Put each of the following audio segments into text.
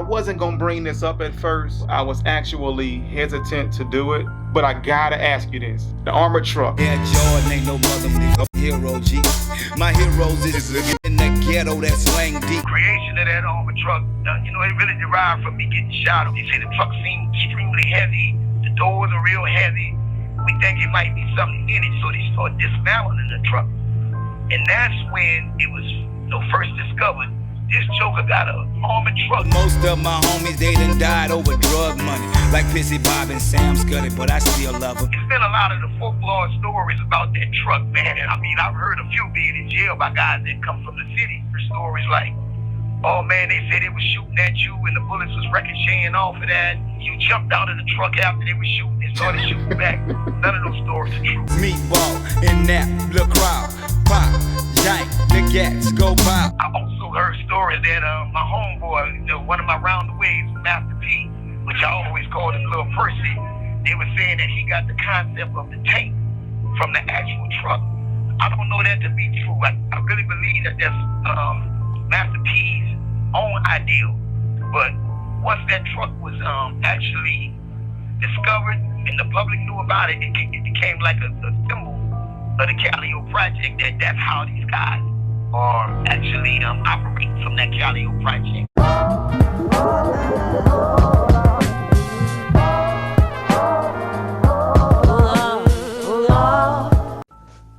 wasn't gonna bring this up at first. I was actually hesitant to do it, but I gotta ask you this. The armored truck. Yeah, Jordan ain't no mother hero, G. My heroes is in that ghetto that slang deep. Creation of that armored truck, it really derived from me getting shot. They say the truck seemed extremely heavy. The doors are real heavy. We think it might be something in it, so they started dismantling the truck. And that's when it was first discovered. This joker got an armored truck. Most of my homies, they done died over drug money. Like Pissy Bob and Sam Scuddy, but I still love them. It's been a lot of the folklore stories about that truck, man. And I've heard a few being in jail by guys that come from the city. There's stories like, oh man, they said they was shooting at you and the bullets was ricocheting off of that. You jumped out of the truck after they were shooting and started shooting back. None of those stories are true. Meatball and that, the crowd, pop, jank, the gats go pop. I also heard stories that my homeboy, one of my roundaways, Master P, which I always called him Little Percy, they were saying that he got the concept of the tank from the actual truck. I don't know that to be true. I really believe that that's Master P's own idea. But once that truck was actually discovered and the public knew about it, it became like a symbol of the Calliope Project, that's how these guys are actually operating from that Calliope Project.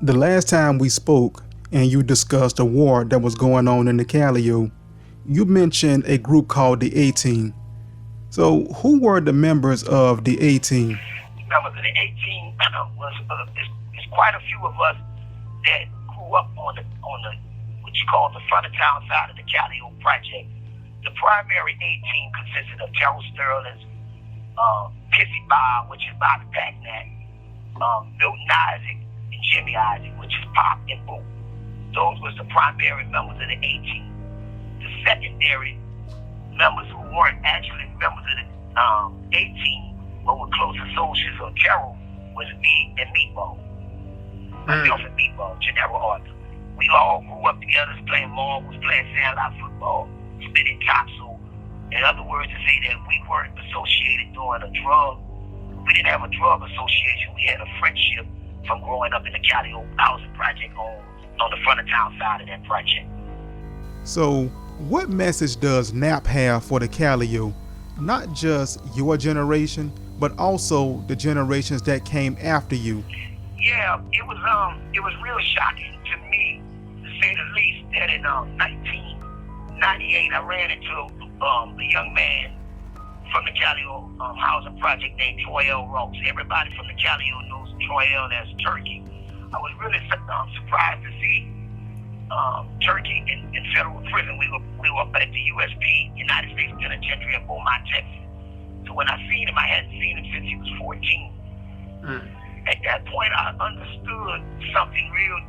The last time we spoke and you discussed a war that was going on in the Calliope, you mentioned a group called the A-Team. So who were the members of the A-Team? Members of the A-Team was there's quite a few of us that grew up on the what you call the front of town side of the Calliope Project. The primary A-Team consisted of Terrell Sterling, Pissy Bob, which is Bobby Packnett, Milton Isaac, and Jimmy Isaac, which is Pop and Boo. Those was the primary members of the A-Team. The secondary members who weren't actually members of the A-Team, but were close associates of Terrell, was me and Meatball. Myself and Meatball, Gennaro Arthur. We all grew up together playing marbles, playing sandlot football, spitting topsoil. In other words, to say that we weren't associated during a drug. We didn't have a drug association. We had a friendship from growing up in the Calliope Housing Project on the front of town side of that project. So what message does NAP have for the Calliope? Not just your generation, but also the generations that came after you. Yeah, it was real shocking to me, to say the least, that in 1998 I ran into a young man from the Calliope Housing Project named Troy L. Ross. Everybody from the Calliope knows Troy L. as Turkey. I was really surprised to see Turkey in federal prison. We were up at the USP, United States Penitentiary in Beaumont, Texas. So when I seen him, I hadn't seen him since he was 14. At that point, I understood something real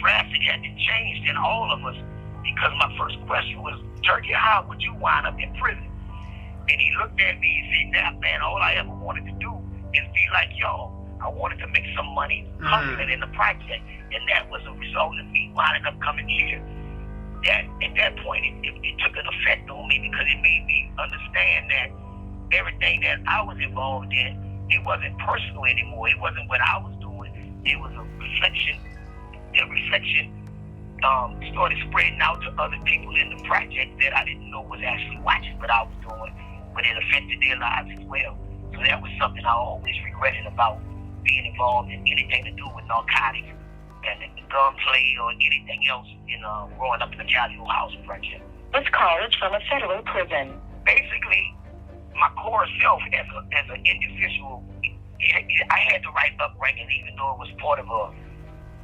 drastic had changed in all of us, because my first question was, Turkey, how would you wind up in prison? And he looked at me and said, "Nah, man, all I ever wanted to do is be like y'all. I wanted to make some money hustling in the project." And that was a result of me winding up coming here. That at that point, it took an effect on me, because it made me understand that everything that I was involved in, it wasn't personal anymore. It wasn't what I was doing. It was a reflection. The reflection started spreading out to other people in the project that I didn't know was actually watching what I was doing, but it affected their lives as well. So that was something I always regretted about being involved in anything to do with narcotics and gunplay or anything else in growing up in the Calliope Housing Project. This call is from a federal prison. Basically, my core self as an individual, I had the right upbringing, even though it was part of a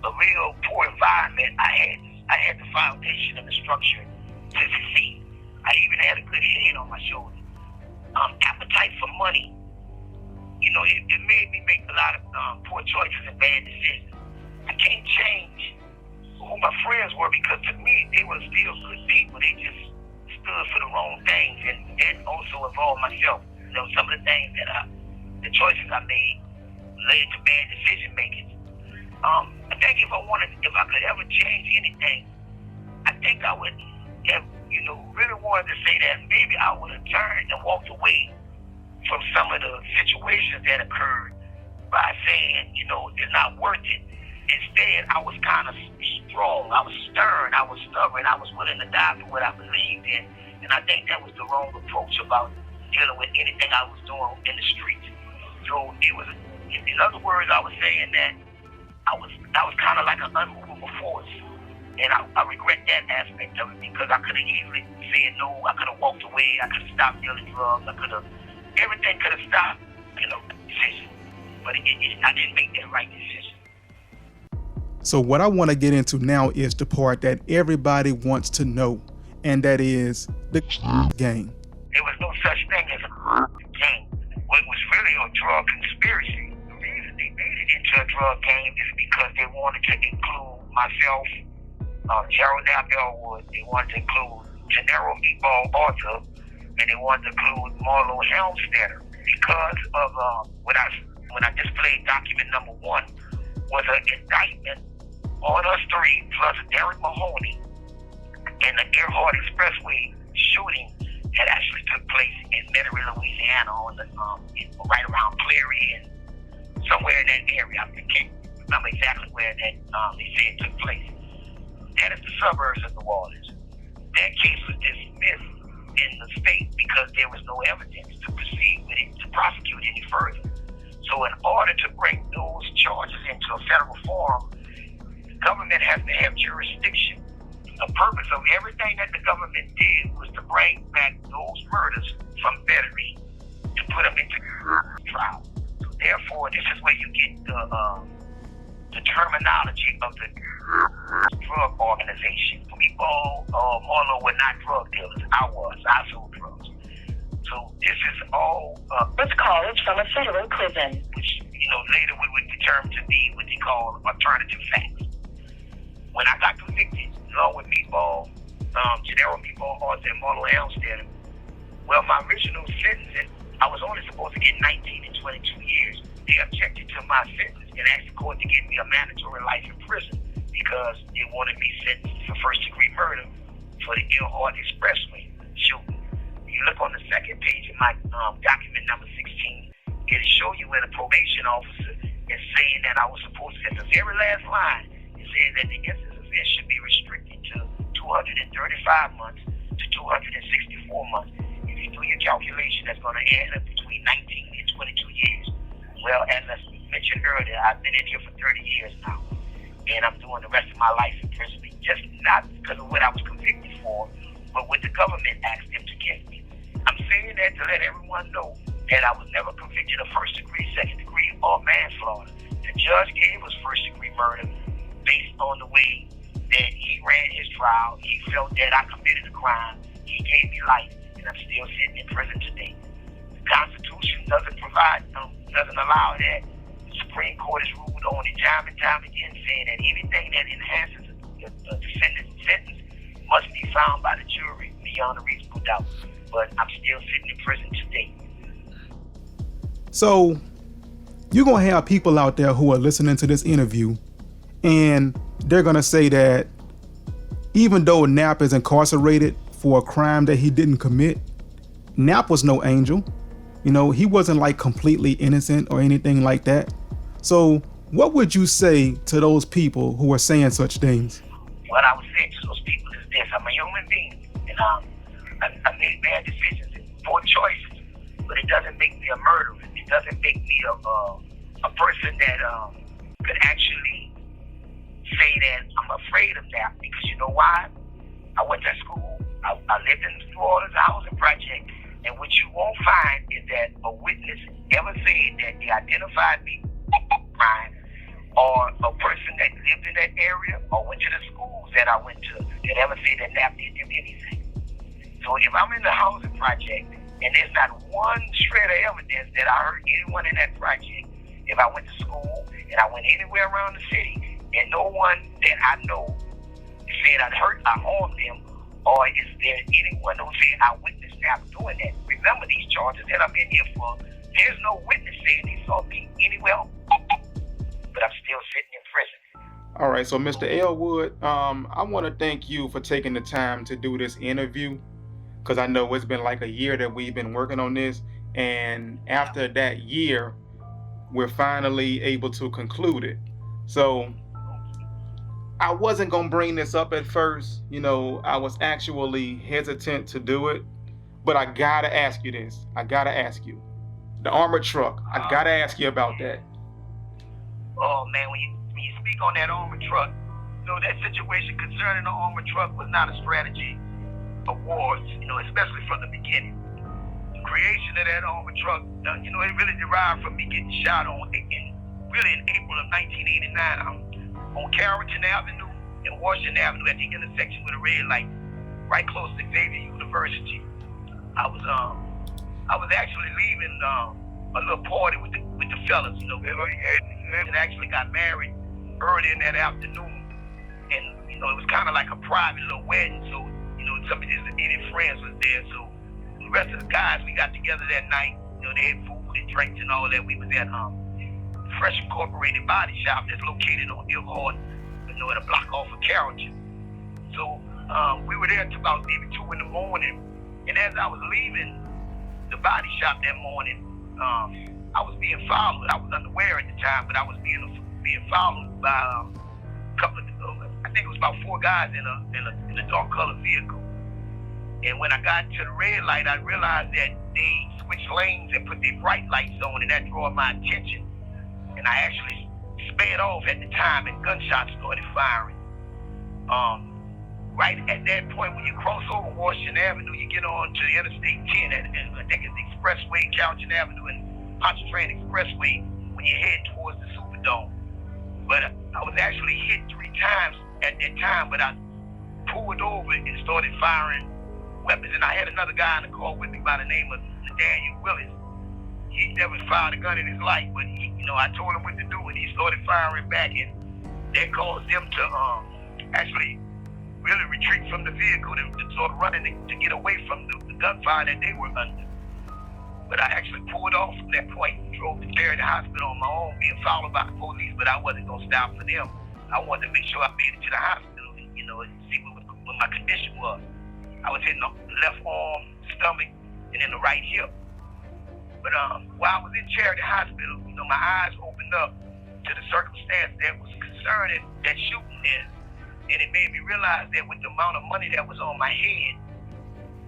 real poor environment. I had the foundation and the structure to succeed. I even had a good head on my shoulders. Appetite for money, it made me make a lot of poor choices and bad decisions. I can't change who my friends were, because to me, they were still good people. They just stood for the wrong things, and that also involved myself. Some of the things the choices I made led to bad decision making. I think if I could ever change anything, I think I would have, really wanted to say that maybe I would have turned and walked away from some of the situations that occurred by saying, it's not worth it. Instead, I was kind of strong. I was stern. I was stubborn. I was willing to die for what I believed in. And I think that was the wrong approach about dealing with anything I was doing in the streets. So it was, in other words, I was saying that I was kind of like an unmovable force. And I regret that aspect of it because I could have easily said no. I could have walked away. I could have stopped dealing drugs. Everything could have stopped, decision. But I didn't make that right decision. So what I want to get into now is the part that everybody wants to know, and that is the game. There was no such thing as a game. It was really a drug conspiracy. The reason they made it into a drug game is because they wanted to include myself, Gerald Knapp Elwood. They wanted to include Gennaro Meatball Arthur, and they wanted to include Marlo Helmstetter because of when I displayed document number 1 was an indictment on us 3 plus Derek Mahoney, and the Earhart Expressway shooting had actually took place in Metairie, Louisiana, on the right around Cleary and somewhere in that area. I can't remember exactly where that they said took place. That is the suburbs of New Orleans. That case was dismissed in the state because there was no evidence to proceed with it, to prosecute any further. So in order to bring those charges into a federal forum, the government has to have jurisdiction. The purpose of everything that the government did was to bring back those murders from Metairie to put them into trial. So therefore, this is where you get the terminology of the drug organization. People, Marlo were not drug dealers. I sold drugs. So this is all... This call is from a federal prison. Which, later we would determine to be what they call alternative facts. When I got convicted, along with Meatball, Gennaro Meatball Arthur and Marlo Helmstetter, well, my original sentence, I was only supposed to get 19 and 22 years. They objected to my sentence and asked the court to give me a mandatory life in prison because they wanted me sentenced for first-degree murder for the Earhart Expressway shooting. You look on the second page of my document number 16, it'll show you where the probation officer is saying that I was supposed to, at the very last line, it says that the instance offense should be restricted to 235 months to 264 months. If you do your calculation, that's going to add up between 19 and 22 years. Well, as I mentioned earlier, I've been in here for 30 years now, and I'm doing the rest of my life in prison, just not because of what I was convicted for, but what the government asked them to give me. I'm saying that to let everyone know that I was never convicted of first degree, second degree, or manslaughter. The judge gave us first degree murder based on the way that he ran his trial. He felt that I committed a crime. He gave me life, and I'm still sitting in prison today. The Constitution doesn't allow that. The Supreme Court has ruled on it time and time again, saying that anything that enhances the defendant's sentence must be found by the jury beyond a reasonable doubt. But I'm still sitting in prison today. So you're going to have people out there who are listening to this interview, and they're going to say that even though Knapp is incarcerated for a crime that he didn't commit, Knapp was no angel. He wasn't like completely innocent or anything like that. So what would you say to those people who are saying such things? What I would say to those people is this: I'm a human being, and I made bad decisions and poor choices, but it doesn't make me a murderer. It doesn't make me a person that could actually say that I'm afraid of that, because you know why? I went to school. I lived in the New Orleans housing project, and what you won't find is that a witness ever said that they identified me crime, or a person that lived in that area or went to the schools that I went to that ever said that Knapp did them anything. So if I'm in the housing project and there's not one shred of evidence that I heard anyone in that project, if I went to school and I went anywhere around the city and no one that I know said I harmed them, or is there anyone who said I witnessed Knapp doing that? Remember, these charges that I'm in here for, there's no witness saying he saw me anywhere, but I'm still sitting in prison. All right, so Mr. Elwood, I want to thank you for taking the time to do this interview because I know it's been like a year that we've been working on this, and after that year, we're finally able to conclude it. So I wasn't gonna bring this up at first, I was actually hesitant to do it, but I gotta ask you this. I gotta ask you. The armored truck, I gotta ask you about that. Oh man, when you speak on that armored truck, that situation concerning the armored truck was not a strategy of wars, especially from the beginning. The creation of that armored truck, it really derived from me getting shot on in April of 1989 on Carrollton Avenue and Washington Avenue at the intersection with a red light, right close to Xavier University. I was actually leaving a little party with the fellas, and actually got married early in that afternoon. And, it was kind of like a private little wedding, so, some of his immediate friends was there. So the rest of the guys, we got together that night. They had food and drinks and all that. We was at Fresh Incorporated Body Shop that's located on Ilhart, at a block off of Carrollton. So we were there until about maybe 2 in the morning. And as I was leaving the body shop that morning, I was being followed. I was unaware at the time, but I was being followed by a couple of, I think it was about 4 guys in a dark colored vehicle. And when I got to the red light, I realized that they switched lanes and put their bright lights on, and that drew my attention. And I actually sped off at the time, and gunshots started firing. Right at that point, when you cross over Washington Avenue, you get on to the Interstate 10, and I think it's the Expressway, Carrollton Avenue, and Pontchartrain Expressway when you head towards the Superdome. But I was actually hit 3 times at that time, but I pulled over and started firing weapons. And I had another guy in the car with me by the name of Daniel Willis. He never fired a gun in his life, but I told him what to do, and he started firing back, and that caused them to actually really retreat from the vehicle and sort of running to get away from the gunfire that they were under. But I actually pulled off from that point and drove to Cary Hospital on my own, being followed by the police, but I wasn't going to stop for them. I wanted to make sure I made it to the hospital and, and see what my condition was. I was hitting the left arm, stomach, and then the right hip. But while I was in Charity Hospital, my eyes opened up to the circumstance that was concerning that shooting there. And it made me realize that with the amount of money that was on my head,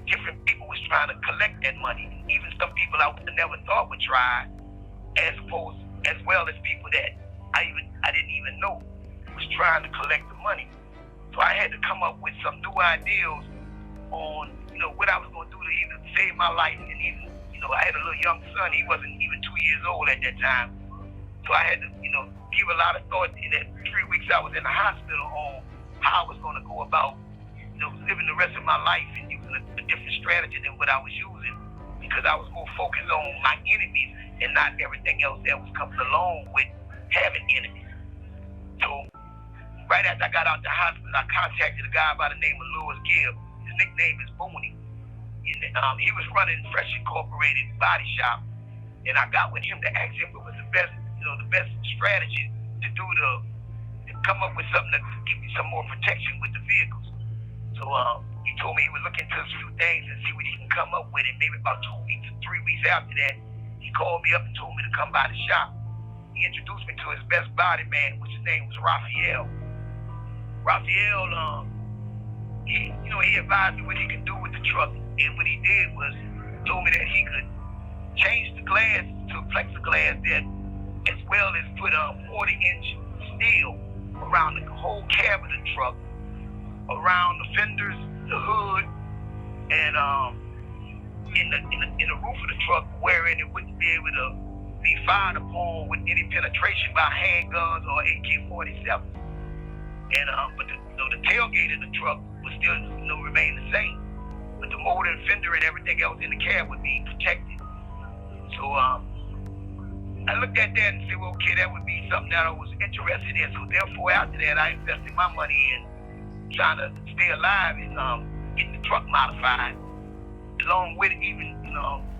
different people was trying to collect that money. Even some people I would have never thought would try, as well as people that I didn't even know was trying to collect the money. So I had to come up with some new ideas on, what I was going to do to either save my life, and even, I had a little young son. He wasn't even 2 years old at that time. So I had to, give a lot of thought in that 3 weeks I was in the hospital on how I was going to go about, living the rest of my life and using a different strategy than what I was using, because I was more focused on my enemies and not everything else that was coming along with having enemies. So right after I got out the hospital, I contacted a guy by the name of Louis Gibb. His nickname is Booney. And he was running Fresh Incorporated Body Shop, and I got with him to ask him what was the best strategy to do to come up with something that could give me some more protection with the vehicles. So he told me he would look into a few things and see what he can come up with. And maybe about 2 weeks or 3 weeks after that, he called me up and told me to come by the shop. He introduced me to his best body man, which his name was Raphael. Raphael, he advised me what he could do with the truck. And what he did was told me that he could change the glass to plexiglass that, as well as put 40-inch steel around the whole cab of the truck, around the fenders, the hood, and in the roof of the truck, wherein it wouldn't be able to be fired upon with any penetration by handguns or AK-47. And but the tailgate of the truck would still remain the same, but the motor and fender and everything else in the cab would be protected. So I looked at that and said, well, okay, that would be something that I was interested in. So therefore, after that, I invested my money in trying to stay alive and getting the truck modified, along with even,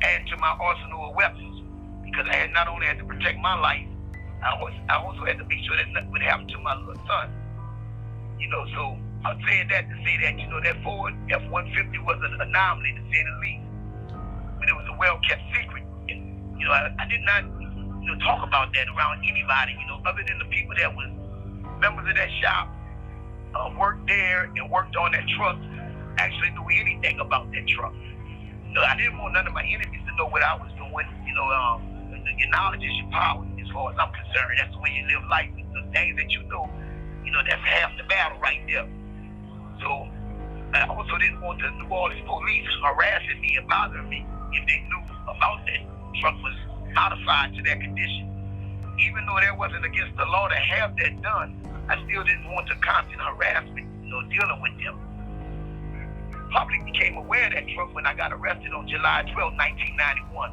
adding to my arsenal of weapons, because I had not only had to protect my life, I also had to make sure that nothing would happen to my little son. So I'm saying that to say that, that Ford F-150 was an anomaly, to say the least. But it was a well-kept secret. And, I did not, talk about that around anybody, other than the people that was members of that shop, worked there and worked on that truck, actually knew anything about that truck. I didn't want none of my enemies to know what I was doing. Your knowledge is your power, as far as I'm concerned. That's the way you live life. The things that you know, that's half the battle right there. So I also didn't want the New Orleans police harassing me and bothering me if they knew about that truck was modified to that condition. Even though that wasn't against the law to have that done, I still didn't want the constant harassment, dealing with them. Public became aware of that truck when I got arrested on July 12, 1991.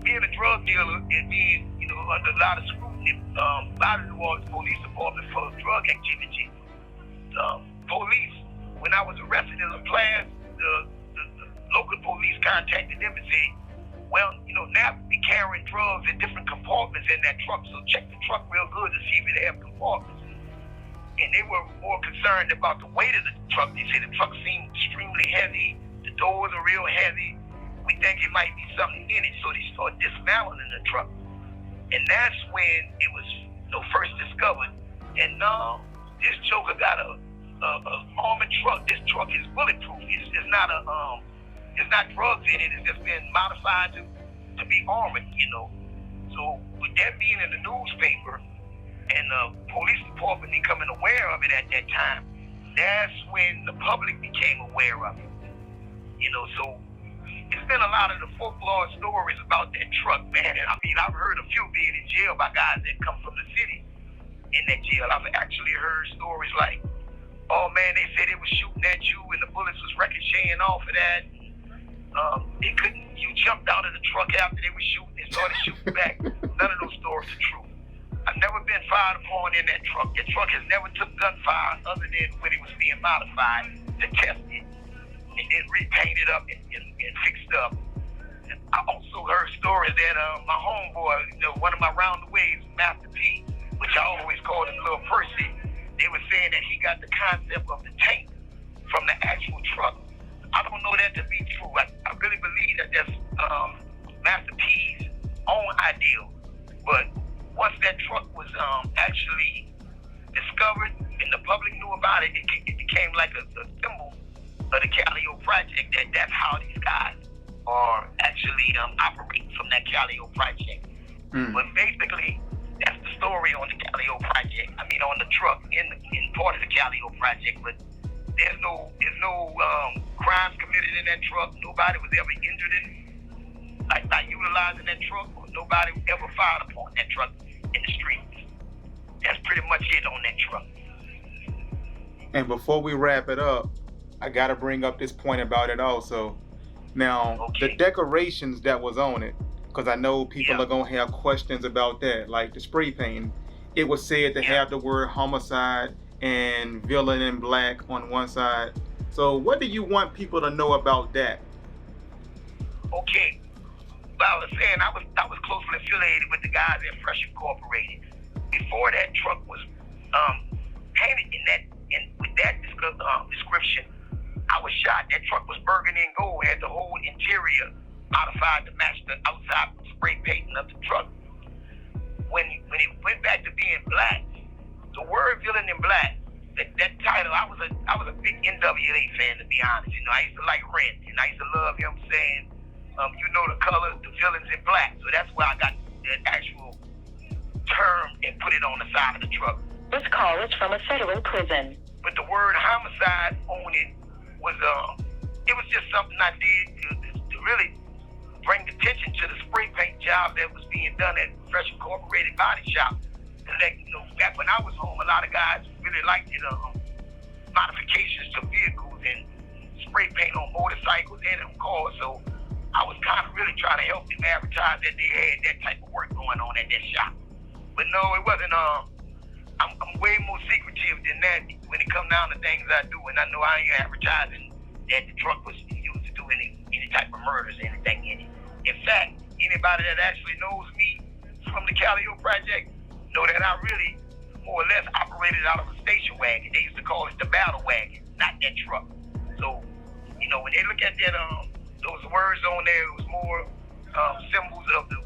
Being a drug dealer and being, under a lot of scrutiny by the New Orleans Police Department for drug activity, police, when I was arrested in LaPlace, the local police contacted them and said, well, now we carrying drugs in different compartments in that truck, so check the truck real good to see if it have compartments. And they were more concerned about the weight of the truck. They said the truck seemed extremely heavy, the doors are real heavy. We think it might be something in it, so they started dismantling the truck. And that's when it was first discovered. And this joker got a armored truck. This truck is bulletproof. It's not it's not drugs in it. It's just been modified to be armored. So with that being in the newspaper and the police department becoming aware of it at that time, that's when the public became aware of it. So it's been a lot of the folklore stories about that truck, man. And I've heard a few being in jail by guys that come from the city in that jail. I've actually heard stories like, oh man, they said they was shooting at you and the bullets was ricocheting off of that. You jumped out of the truck after they were shooting and started shooting back. None of those stories are true. I've never been fired upon in that truck. That truck has never took gunfire other than when it was being modified to test it and then repainted up and fixed up. And I also heard stories that my homeboy, one of my round-the-ways, Master P, which I always called him Little Percy, they were saying that he got the concept of the tank from the actual truck. I don't know that to be true. I really believe that that's Master P's own idea. But once that truck was actually discovered and the public knew about it, it became like a symbol of the Calliope Project, that's how these guys are actually operating from that Calliope Project. But basically, that's the story on the Calliope Project. On the truck in part of the Calliope Project. But there's no crimes committed in that truck. Nobody was ever injured by utilizing that truck, or nobody ever fired upon that truck in the streets. That's pretty much it on that truck. And before we wrap it up, I got to bring up this point about it also. Now, the decorations that was on it, because I know people are going to have questions about that, like the spray painting. It was said to have the word homicide and villain in black on one side. So what do you want people to know about that? Okay. Well, I was saying I was closely affiliated with the guys at Fresh Incorporated. Before that truck was painted with that description, I was shot. That truck was burgundy and gold, had the whole interior modified to match the outside spray painting of the truck. When it went back to being black, the word villain in black, that title, I was a big NWA fan, to be honest. I used to like Rent, and I used to love him saying, the color, the villains in black. So that's why I got that actual term and put it on the side of the truck. This call is from a federal prison. But the word homicide on it was just something I did to really bring attention to the spray paint job that was being done at Fresh Incorporated Body Shop. Back when I was home, a lot of guys really liked it, modifications to vehicles and spray paint on motorcycles and on cars. So I was kind of really trying to help them advertise that they had that type of work going on at that shop. But no, it wasn't. I'm way more secretive than that when it comes down to things I do, and I know I ain't advertising that the truck was used to do any type of murders or anything in it. In fact, anybody that actually knows me from the Calliope project know that I really more or less operated out of a station wagon. They used to call it the battle wagon, not that truck. So, when they look at that, those words on there, it was more symbols of the